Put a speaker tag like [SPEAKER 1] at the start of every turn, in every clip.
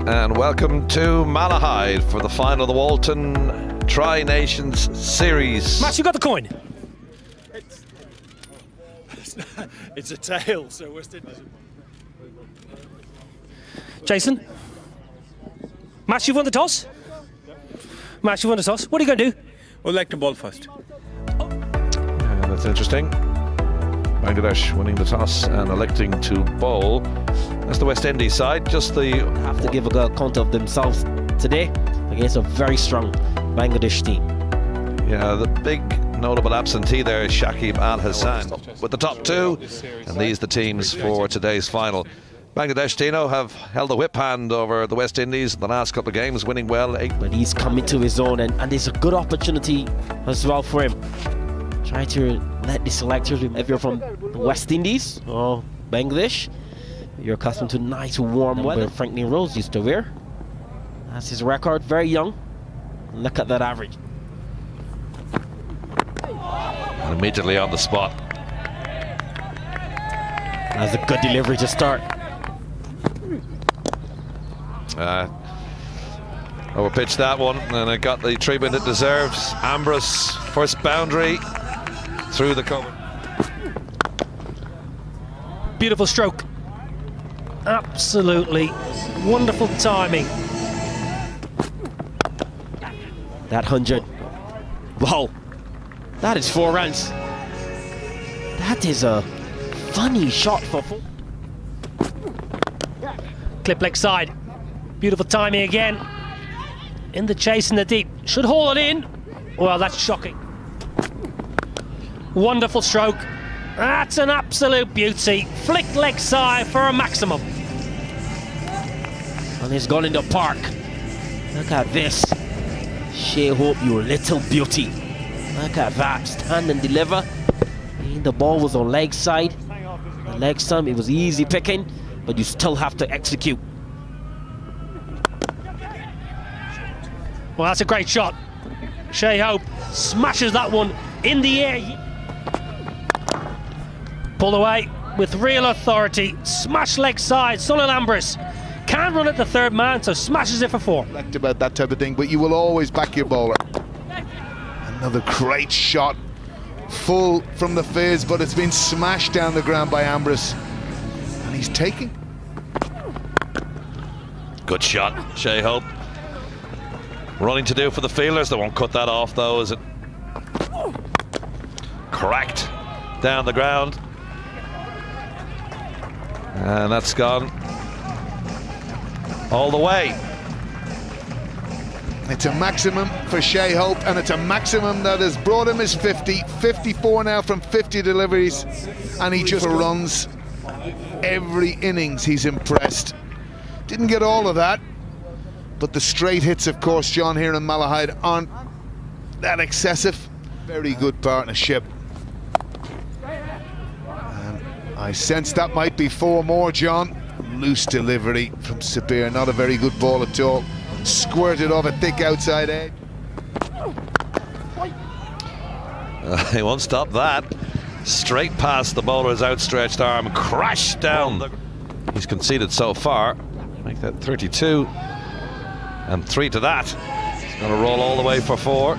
[SPEAKER 1] and welcome to Malahide for the final of the Walton Tri-Nations Series.
[SPEAKER 2] Matt, you got the coin?
[SPEAKER 3] It's a tail, so West Indies.
[SPEAKER 2] Jason? Matt, you've won the toss? Matt, you've won the toss. What are you going to do?
[SPEAKER 3] We'll like the ball first.
[SPEAKER 1] That's interesting. Bangladesh winning the toss and electing to bowl. That's the West Indies side. Just the
[SPEAKER 4] have to give a good account of themselves today against a very strong Bangladesh team.
[SPEAKER 1] Yeah, the big notable absentee there is Shakib Al Hassan with the top two, and these the teams for today's final. Bangladesh, Tino, have held the whip hand over the West Indies the last couple of games, winning well.
[SPEAKER 4] But he's coming to his own, and it's a good opportunity as well for him. Try to let the selectors, if you're from the West Indies or Bangladesh, you're accustomed to nice warm weather Franklin Rose used to wear. That's his record, very young. Look at that average.
[SPEAKER 1] And immediately on the spot.
[SPEAKER 4] That's a good delivery to start.
[SPEAKER 1] Overpitched that one, and it got the treatment it deserves. Ambrose, first boundary through the cover.
[SPEAKER 2] Beautiful stroke. Absolutely wonderful timing.
[SPEAKER 4] That 100. Wow. That is 4 runs. That is a funny shot for full.
[SPEAKER 2] Clip leg side. Beautiful timing again. In the chase in the deep. Should haul it in. Well, that's shocking. Wonderful stroke. That's an absolute beauty. Flick leg side for a maximum.
[SPEAKER 4] And he's gone in the park. Look at this. Shea Hope, you little beauty. Look at that. Stand and deliver. And the ball was on leg side. The leg stump, it was easy picking, but you still have to execute.
[SPEAKER 2] Well, that's a great shot. Shea Hope smashes that one in the air. Pulled away with real authority. Smash leg side. Sunil Ambrose can't run at the third man, so smashes it for 4.
[SPEAKER 5] About that type of thing, but you will always back your bowler. Another great shot. Full from the fizz, but it's been smashed down the ground by Ambrose. And he's taking.
[SPEAKER 1] Good shot, Shea Hope. Running to do for the fielders. They won't cut that off though, is it? Cracked down the ground. And that's gone all the way.
[SPEAKER 5] It's a maximum for Shea Hope, and it's a maximum that has brought him his 50. 54 now from 50 deliveries, and he just runs. Every innings he's impressed. Didn't get all of that, but the straight hits, of course, John, here in Malahide aren't that excessive. Very good partnership. And I sense that might be 4 more, John. Loose delivery from Sabir, not a very good ball at all. Squirted off a thick outside edge.
[SPEAKER 1] He won't stop that. Straight past the bowler's outstretched arm, crashed down. He's conceded so far. Make that 32. And 3 to that. He's going to roll all the way for 4.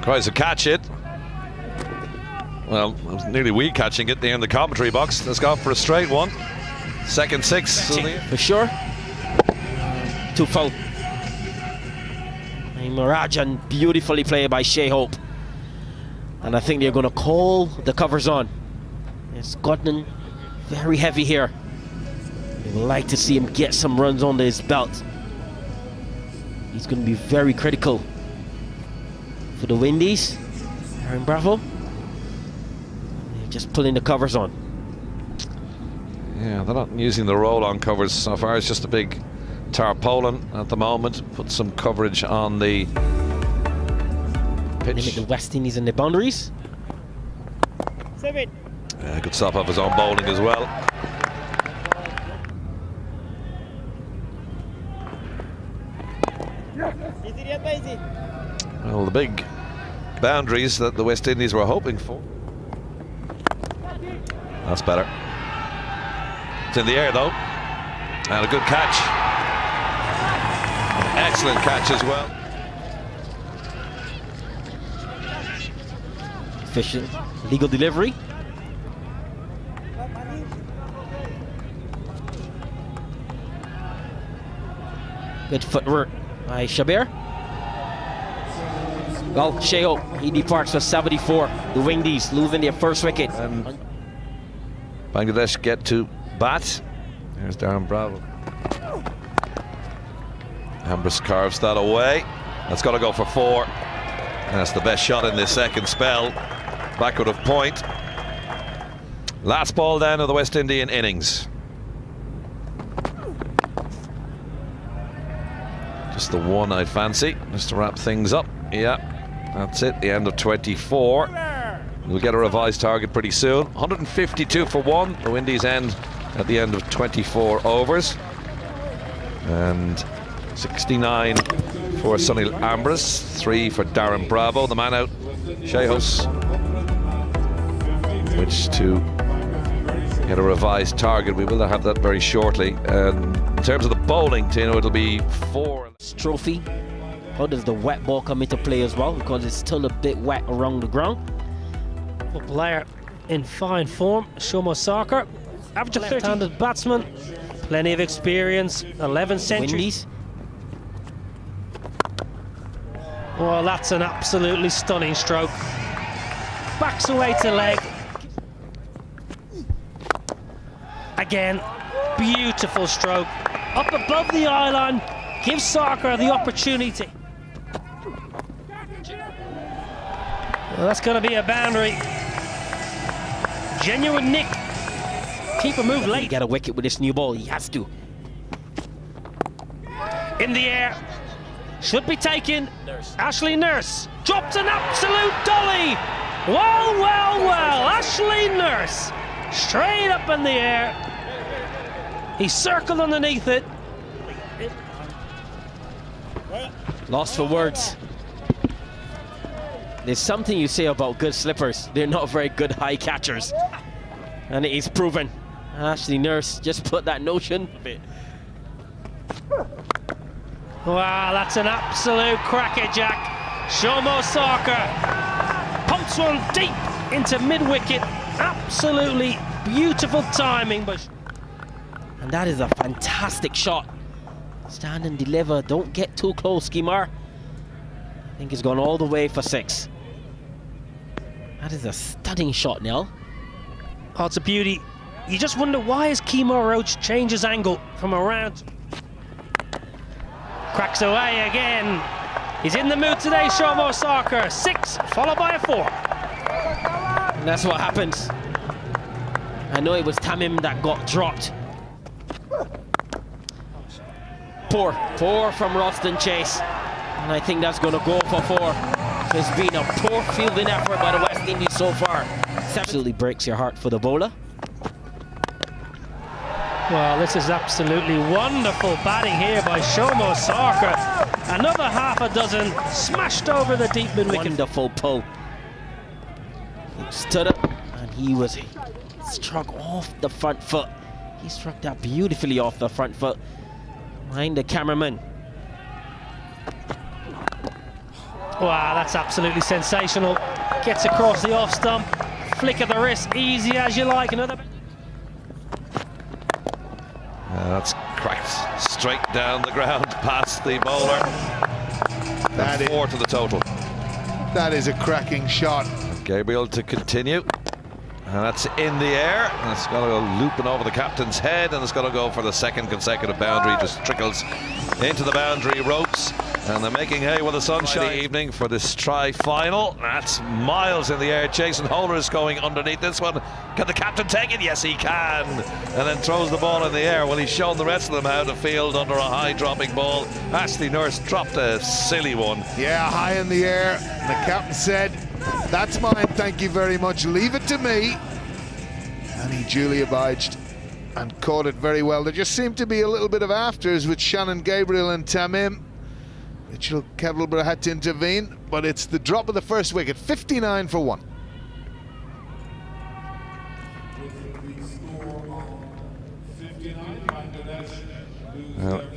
[SPEAKER 1] Tries to catch it. Well, it was nearly we catching it there in the commentary box. Let's go for a straight one. Second 6.
[SPEAKER 4] For sure. 2 foul. Marajan, beautifully played by Shea Hope. And I think they're going to call the covers on. It's gotten very heavy here. We would like to see him get some runs under his belt. He's going to be very critical for the Windies. Aaron Bravo. They're just pulling the covers on.
[SPEAKER 1] Yeah, they're not using the roll-on covers so far. It's just a big tarpaulin at the moment. Put some coverage on the pitch.
[SPEAKER 4] Limit the West Indies and the boundaries.
[SPEAKER 6] 7.
[SPEAKER 1] Good stop off his own bowling as well.
[SPEAKER 6] Easy.
[SPEAKER 1] Well, the big boundaries that the West Indies were hoping for. That's better. It's in the air though. And a good catch. Excellent catch as well.
[SPEAKER 4] Efficient legal delivery. Good footwork by Shabir. Well, Shai-Hope, he departs for 74. The Windies losing their first wicket.
[SPEAKER 1] And Bangladesh get to bat. There's Darren Bravo. Ambrose carves that away. That's got to go for 4. And that's the best shot in this second spell. Backward of point. Last ball down of the West Indian innings. Just the one I'd fancy, just to wrap things up. Yeah, that's it, the end of 24. We'll get a revised target pretty soon. 152 for 1. The Windies end at the end of 24 overs. And 69 for Sunil Ambrose, 3 for Darren Bravo. The man out, Shai-Hope, which to get a revised target. We will have that very shortly. And in terms of the bowling, Tino, it'll be 4.
[SPEAKER 4] Trophy. How does the wet ball come into play as well? Because it's still a bit wet around the ground.
[SPEAKER 2] A player in fine form, Shomo Sarkar. Average of left-handed batsman. Plenty of experience. 11 centuries.
[SPEAKER 4] Windies.
[SPEAKER 2] Well, that's an absolutely stunning stroke. Backs away to leg. Again, beautiful stroke. Up above the eye line, gives Sarkar the opportunity. Well, that's going to be a boundary. Genuine nick. Keeper move
[SPEAKER 4] He
[SPEAKER 2] late.
[SPEAKER 4] get a wicket with this new ball. He has to.
[SPEAKER 2] In the air. Should be taken. Ashley Nurse dropped an absolute dolly. Well, well, well. Ashley Nurse straight up in the air. He circled underneath it.
[SPEAKER 4] Lost for words. There's something you say about good slippers. They're not very good high catchers. And it is proven. Ashley Nurse just put that notion.
[SPEAKER 2] Wow, that's an absolute crackerjack. Shomo Sarkar pumps one deep into mid-wicket. Absolutely beautiful timing.
[SPEAKER 4] And that is a fantastic shot. Stand and deliver. Don't get too close, Kemar. I think he's gone all the way for 6. That is a stunning shot, Nell.
[SPEAKER 2] Oh, it's a beauty. You just wonder, why has Kemar Roach changed his angle from around? Cracks away again. He's in the mood today, Shomo Sarkar. 6 followed by a 4.
[SPEAKER 4] And that's what happens. I know it was Tamim that got dropped. Poor from Roston Chase. And I think that's going to go for 4. There's been a poor fielding effort by the West Indies so far. Absolutely breaks your heart for the bowler.
[SPEAKER 2] Well, this is absolutely wonderful batting here by Shomo Sarkar. Another half a dozen smashed over the deep mid-wicket.
[SPEAKER 4] Wonderful pull. He stood up and he struck off the front foot. He struck that beautifully off the front foot. Behind the cameraman.
[SPEAKER 2] Wow, that's absolutely sensational. Gets across the off stump. Flick of the wrist, easy as you like. Another.
[SPEAKER 1] That's cracked straight down the ground past the bowler.
[SPEAKER 5] That is
[SPEAKER 1] 4 to the total.
[SPEAKER 5] That is a cracking shot.
[SPEAKER 1] Gabriel to continue. And that's in the air. And it's got to go looping over the captain's head. And it's got to go for the second consecutive boundary. Just trickles into the boundary ropes. And they're making hay with the sunshine evening for this tri-final. That's miles in the air. Jason Holder is going underneath this one. Can the captain take it? Yes, he can. And then throws the ball in the air. Well, he's shown the rest of them how to field under a high dropping ball. Ashley Nurse dropped a silly one.
[SPEAKER 5] Yeah, high in the air. And the captain said, "That's mine, thank you very much. Leave it to me." And he duly obliged and caught it very well. There just seemed to be a little bit of afters with Shannon Gabriel and Tamim. Mitchell Kettleborough had to intervene, but it's the drop of the first wicket, 59 for 1.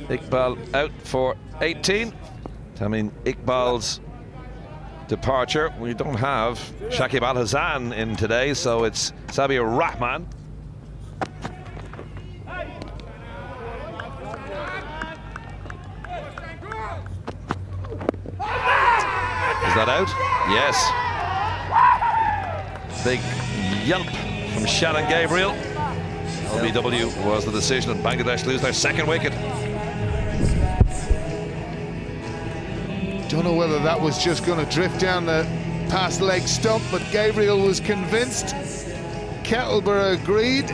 [SPEAKER 1] Iqbal out for 18. Tamim Iqbal's departure. We don't have Shakib Al Hazan in today, so it's Sabir Rahman. Is that out? Yes. Big yelp from Shannon Gabriel. LBW was the decision, and Bangladesh lose their second wicket.
[SPEAKER 5] Don't know whether that was just going to drift down the past leg stump, but Gabriel was convinced. Kettleborough agreed.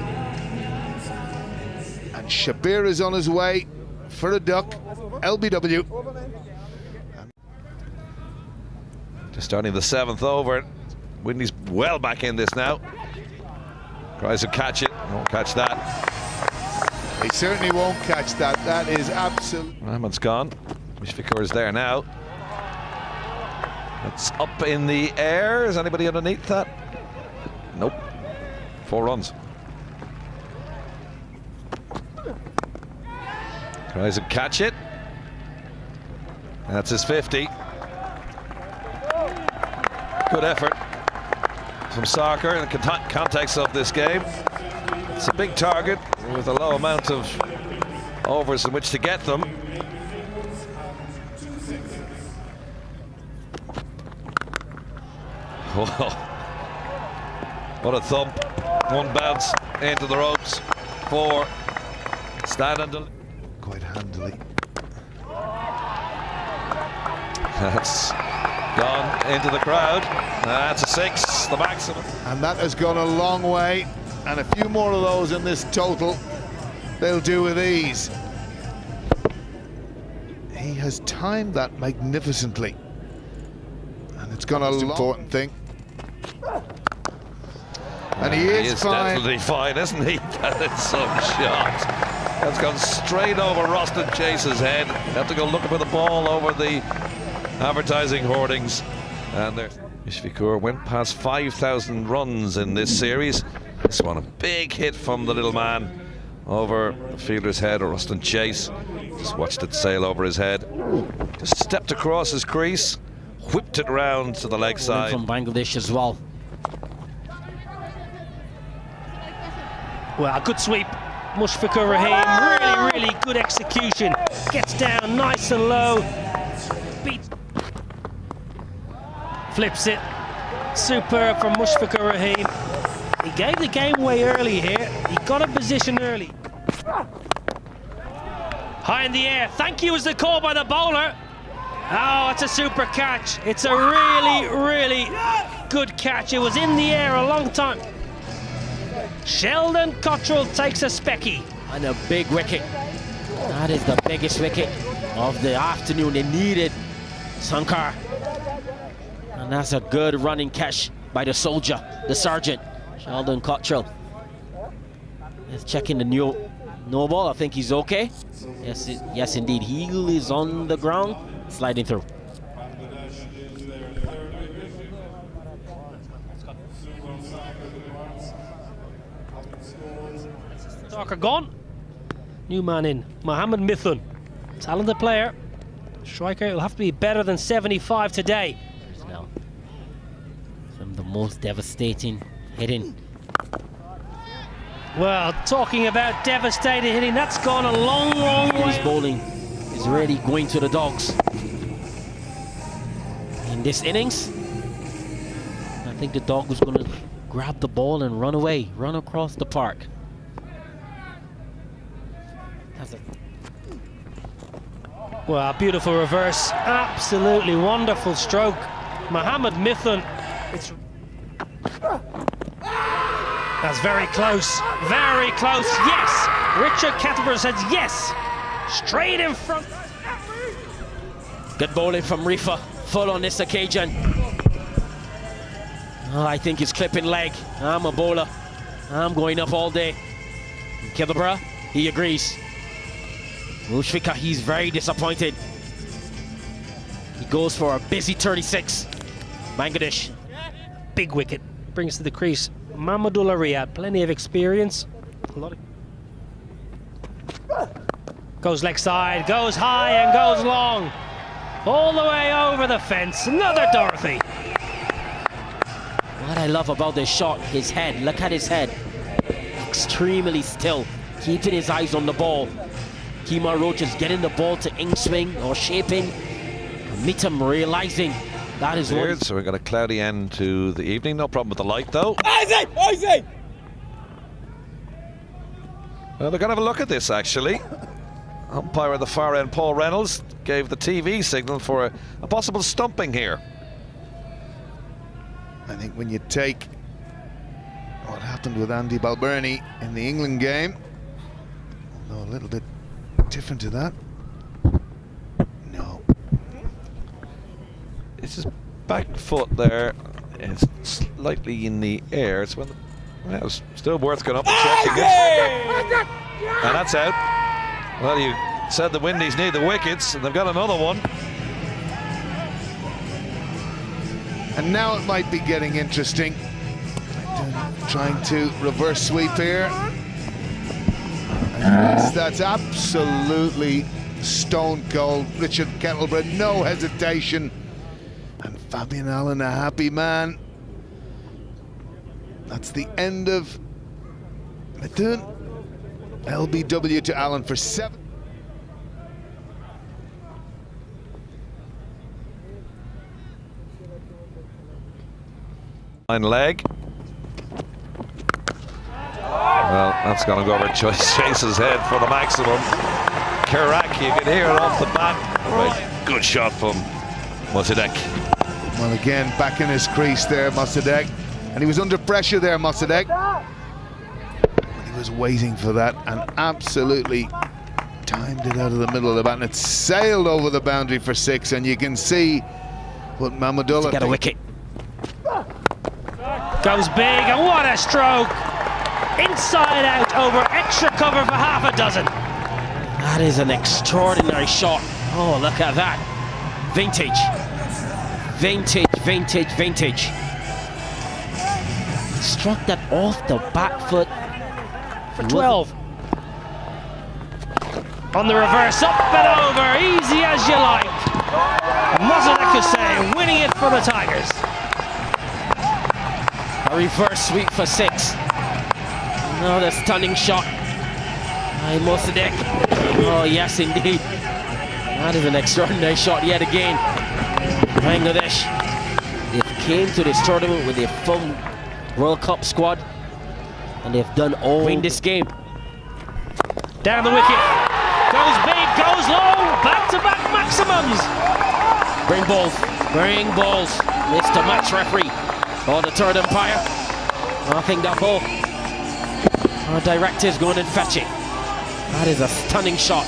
[SPEAKER 5] And Shabir is on his way for a duck. LBW.
[SPEAKER 1] Just starting the 7th over. Whitney's well back in this now. Tries to catch it. Won't catch that.
[SPEAKER 5] He certainly won't catch that. That is absolute.
[SPEAKER 1] Rahman's gone. Mushfiqur is there now. It's up in the air. Is anybody underneath that? Nope. 4 runs. Tries to catch it. That's his 50. Good effort from Sarkar in the context of this game. It's a big target with a low amount of overs in which to get them. Whoa. What a thump. 1 bounce into the ropes. 4 stand and
[SPEAKER 5] quite handily.
[SPEAKER 1] That's gone into the crowd. That's a 6, the maximum.
[SPEAKER 5] And that has gone a long way. And a few more of those in this total, they'll do with ease. He has timed that magnificently. And it's gone a long important thing. And he is fine.
[SPEAKER 1] Definitely fine, isn't he? That is some shot. That's gone straight over Roston Chase's head. Have to go looking for the ball over the advertising hoardings. And there's Mushfiqur went past 5,000 runs in this series. This one a big hit from the little man over the fielder's head, or Roston Chase. Just watched it sail over his head. Just stepped across his crease, whipped it round to the leg side.
[SPEAKER 4] From Bangladesh as well.
[SPEAKER 2] Well, good sweep. Mushfiqur Rahim, really good execution. Gets down nice and low. Beats. Flips it. Superb from Mushfiqur Rahim. He gave the game away early here. He got a position early. High in the air. Thank you is the call by the bowler. Oh, it's a super catch. It's a really good catch. It was in the air a long time. Sheldon Cottrell takes a specky.
[SPEAKER 4] And a big wicket. That is the biggest wicket of the afternoon. They needed Sankar. And that's a good running catch by the soldier, the sergeant, Sheldon Cottrell. Let's check in the no ball. I think he's okay. Yes, indeed. Heel is on the ground, sliding through.
[SPEAKER 2] Sarkar gone. New man in, Mohammed Mithun. Talented player. Striker will have to be better than 75 today.
[SPEAKER 4] Now, some of the most devastating hitting.
[SPEAKER 2] Well, talking about devastating hitting, that's gone a long way.
[SPEAKER 4] His bowling is really going to the dogs. In this innings, I think the dog was going to grab the ball and run away, run across the park.
[SPEAKER 2] Well, beautiful reverse, absolutely wonderful stroke. Mohammed Mithun, that's very close, yes! Richard Kettleborough says yes, straight in front.
[SPEAKER 4] Good bowling from Rifa, full on this occasion. Oh, I think he's clipping leg. I'm a bowler, I'm going up all day. Kettleborough, he agrees. Mushfiqur, he's very disappointed. He goes for a busy 36. Bangladesh.
[SPEAKER 2] Big wicket, brings to the crease Mahmudullah Riyad, plenty of experience. Goes leg side, goes high and goes long. All the way over the fence, another Dorothy.
[SPEAKER 4] What I love about this shot, his head, look at his head. Extremely still, keeping his eyes on the ball. Kemar Roach is getting the ball to in swing or shaping. Mittam realizing that is what.
[SPEAKER 1] So we've got a cloudy end to the evening. No problem with the light though.
[SPEAKER 3] Isaac!
[SPEAKER 1] Well, they're going to have a look at this actually. Umpire at the far end, Paul Reynolds, gave the TV signal for a possible stumping here.
[SPEAKER 5] I think when you take what happened with Andy Balbirnie in the England game, although a little bit different to that. No.
[SPEAKER 1] It's his back foot there. It's slightly in the air. It's when it was still worth going up and checking it. And that's out. Well, you said the Windies need the wickets, and they've got another one.
[SPEAKER 5] And now it might be getting interesting. Trying to reverse sweep here. And that's absolutely stone cold. Richard Kettleborough, no hesitation. And Fabian Allen, a happy man. That's the end of Mithun. LBW to Allen for 7.
[SPEAKER 1] Leg. Well, that's going to go over Chase's head for the maximum. Kirak, you can hear it off the bat. Right, good shot from Mossadegh.
[SPEAKER 5] Well, again, back in his crease there, Mossadegh. And he was under pressure there, Mossadegh. He was waiting for that and absolutely timed it out of the middle of the bat. And it sailed over the boundary for 6. And you can see what Mahmudullah...
[SPEAKER 4] Get a wicket.
[SPEAKER 2] Goes big, and what a stroke! Inside out over extra cover for half a dozen.
[SPEAKER 4] That is an extraordinary shot. Oh, look at that. Vintage. Vintage, vintage, vintage. Struck that off the back foot.
[SPEAKER 2] For 12. On the reverse, up and over, easy as you like. Mossadegh Hussain winning it for the Tigers.
[SPEAKER 4] A reverse sweep for 6. Another stunning shot by Mossadegh. Oh yes indeed. That is an extraordinary shot yet again. Bangladesh, they came to this tournament with a full World Cup squad and they've done all win this game.
[SPEAKER 2] Down the wicket. Goes big, goes low, back-to-back maximums.
[SPEAKER 4] Bring balls, bring balls. Mr. Match Referee. Oh, the third umpire. I think that ball. Our director's going and fetch it. That is a stunning shot.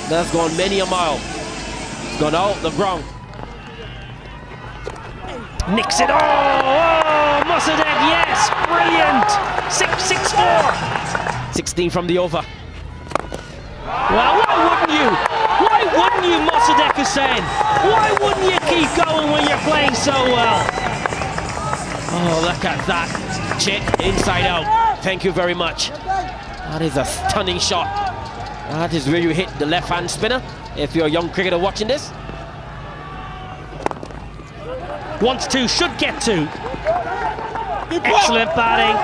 [SPEAKER 4] That's gone many a mile. It's gone out the ground.
[SPEAKER 2] Nicks it. Oh, Mossadegh, yes, brilliant. 6-6-4.
[SPEAKER 4] 16 from the over.
[SPEAKER 2] Well, why wouldn't you? Why wouldn't you, Mossadegh Hussain? Why wouldn't you keep going when you're playing so well?
[SPEAKER 4] Oh, look at that. Chip inside out. Thank you very much. That is a stunning shot. That is where you hit the left-hand spinner. If you're a young cricketer watching this.
[SPEAKER 2] Wants to, should get to. Excellent batting.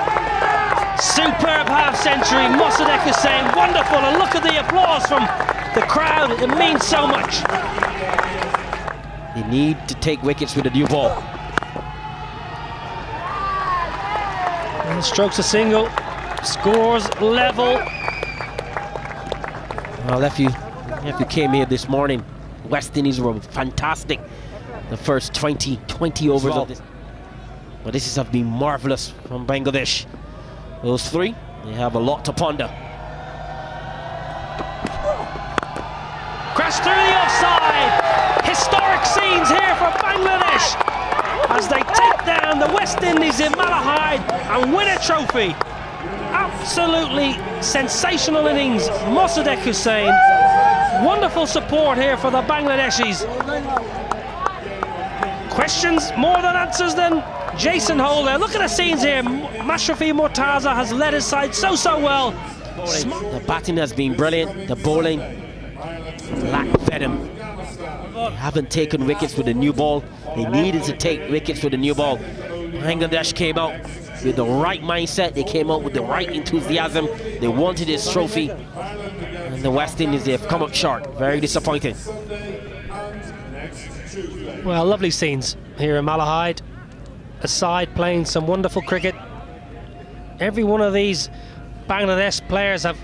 [SPEAKER 2] Superb half-century. Mossadegh Hussain, wonderful. And look at the applause from the crowd. It means so much.
[SPEAKER 4] They need to take wickets with a new ball.
[SPEAKER 2] Strokes a single, scores level.
[SPEAKER 4] Well, if you came here this morning, West Indies were fantastic. The first 20 overs of this. But this has been marvellous from Bangladesh. Those 3, they have a lot to ponder.
[SPEAKER 2] Crash through the offside. Historic scenes here for Bangladesh as they take down the West Indies in Malahide and win a trophy. Absolutely sensational innings, Mossadegh Hussain. Wonderful support here for the Bangladeshis. Questions more than answers then. Jason Holder, look at the scenes here. Mashrafi Mortaza has led his side so well.
[SPEAKER 4] The batting has been brilliant. The bowling lack venom. They haven't taken wickets with the new ball. They needed to take wickets with the new ball. Bangladesh came out with the right mindset. They came out with the right enthusiasm. They wanted this trophy. And the West Indies, they've come up short. Very disappointing.
[SPEAKER 2] Well, lovely scenes here in Malahide. A side playing some wonderful cricket. Every one of these Bangladesh players have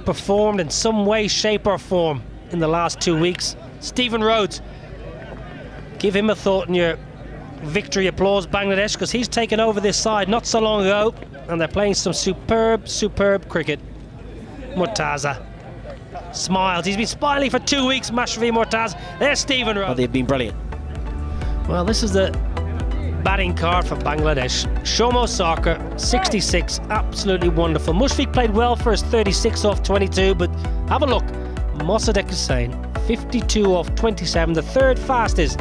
[SPEAKER 2] performed in some way, shape or form in the last 2 weeks. Stephen Rhodes, give him a thought in your victory applause, Bangladesh, because he's taken over this side not so long ago and they're playing some superb cricket. Mortaza smiles. He's been smiling for 2 weeks, Mashrafi Mortaza. There's Stephen Rhodes.
[SPEAKER 4] Oh, they've been brilliant.
[SPEAKER 2] Well, this is the batting card for Bangladesh. Shomo Sarkar, 66, absolutely wonderful. Mushfiq played well for his 36 off 22, but have a look. Mossadegh Hussain, 52 off 27, the third fastest.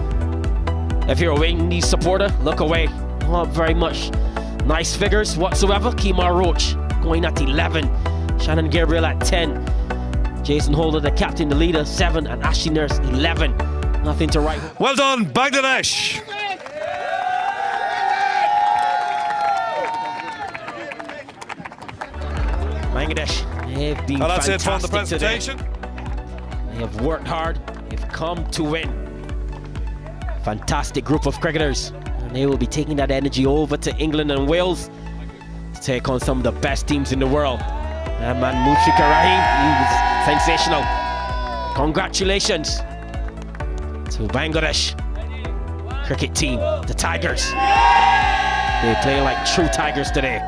[SPEAKER 4] If you're a West Indies supporter, look away. Not very much nice figures whatsoever. Kemar Roach going at 11. Shannon Gabriel at 10. Jason Holder, the captain, the leader, 7. And Ashley Nurse, 11. Nothing to write.
[SPEAKER 1] Well done, Bangladesh.
[SPEAKER 4] Bangladesh, they've been
[SPEAKER 1] That's it from the
[SPEAKER 4] fantastic
[SPEAKER 1] presentation.
[SPEAKER 4] today. They have worked hard. They've come to win. Fantastic group of cricketers. And they will be taking that energy over to England and Wales to take on some of the best teams in the world. And man, Mushfiqur Rahim, he was sensational. Congratulations to Bangladesh cricket team, the Tigers. They're playing like true Tigers today.